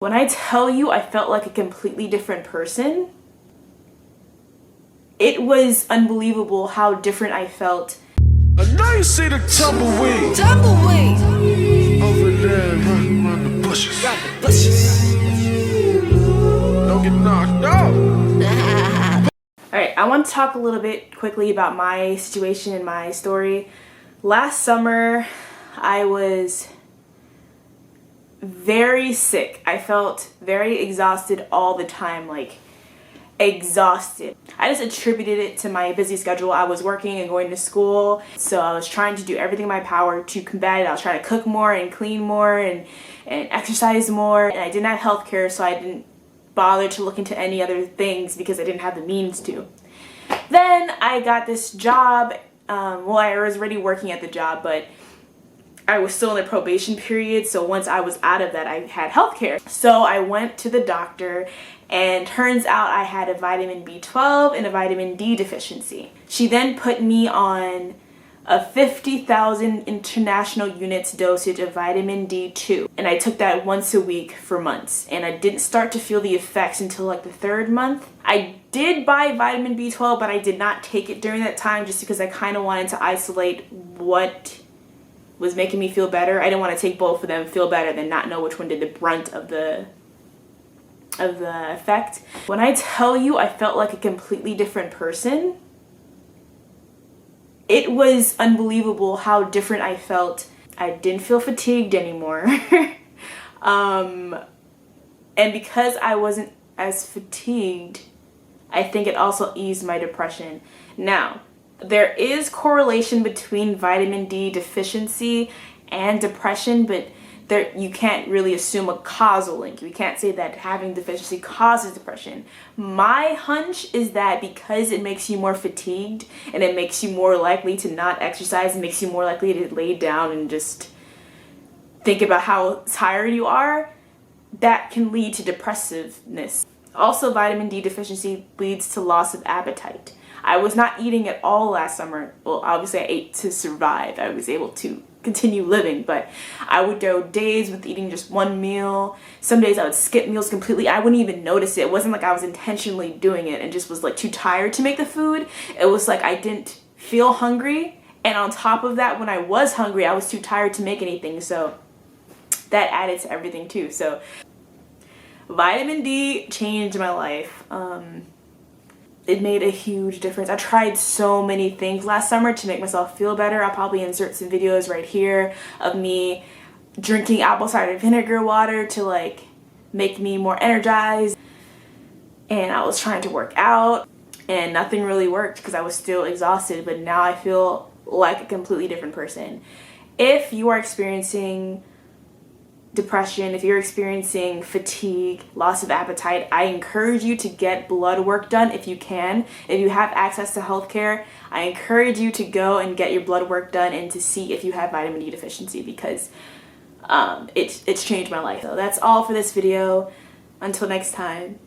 When I tell you I felt like a completely different person, it was unbelievable how different I felt. I know you see the tumbleweed. Tumbleweed. Over there, run the bushes. Run the bushes. Don't get knocked out. Alright, I want to talk a little bit quickly about my situation and my story. Last summer, I was very sick. I felt very exhausted all the time, like exhausted. I just attributed it to my busy schedule. I was working and going to school, so I was trying to do everything in my power to combat it. I was trying to cook more and clean more and exercise more, and I didn't have health care, so I didn't bother to look into any other things because I didn't have the means to. Then I got this job. Well, I was already working at the job, but I was still in the probation period, so once I was out of that, I had health care. So I went to the doctor, and turns out I had a vitamin B12 and a vitamin D deficiency. She then put me on a 50,000 international units dosage of vitamin D2, and I took that once a week for months, and I didn't start to feel the effects until like the 3rd month. I did buy vitamin B12, but I did not take it during that time just because I kind of wanted to isolate what was making me feel better. I didn't want to take both of them, feel better, then not know which one did the brunt of the effect. When I tell you I felt like a completely different person, it was unbelievable how different I felt. I didn't feel fatigued anymore. And because I wasn't as fatigued, I think it also eased my depression. Now, there is correlation between vitamin D deficiency and depression, but you can't really assume a causal link. We can't say that having deficiency causes depression. My hunch is that because it makes you more fatigued and it makes you more likely to not exercise, it makes you more likely to lay down and just think about how tired you are, that can lead to depressiveness. Also, vitamin D deficiency leads to loss of appetite. I was not eating at all last summer. Well, obviously I ate to survive. I was able to continue living, but I would go days with eating just one meal. Some days I would skip meals completely. I wouldn't even notice it. It wasn't like I was intentionally doing it and just was like too tired to make the food. It was like I didn't feel hungry, and on top of that, when I was hungry, I was too tired to make anything, so that added to everything too. So vitamin D changed my life. It made a huge difference. I tried so many things last summer to make myself feel better. I'll probably insert some videos right here of me drinking apple cider vinegar water to like make me more energized. And I was trying to work out and nothing really worked because I was still exhausted, but now I feel like a completely different person. If you are experiencing depression, if you're experiencing fatigue, loss of appetite, I encourage you to get blood work done if you can. If you have access to healthcare, I encourage you to go and get your blood work done and to see if you have vitamin D deficiency, because it's changed my life. So that's all for this video. Until next time.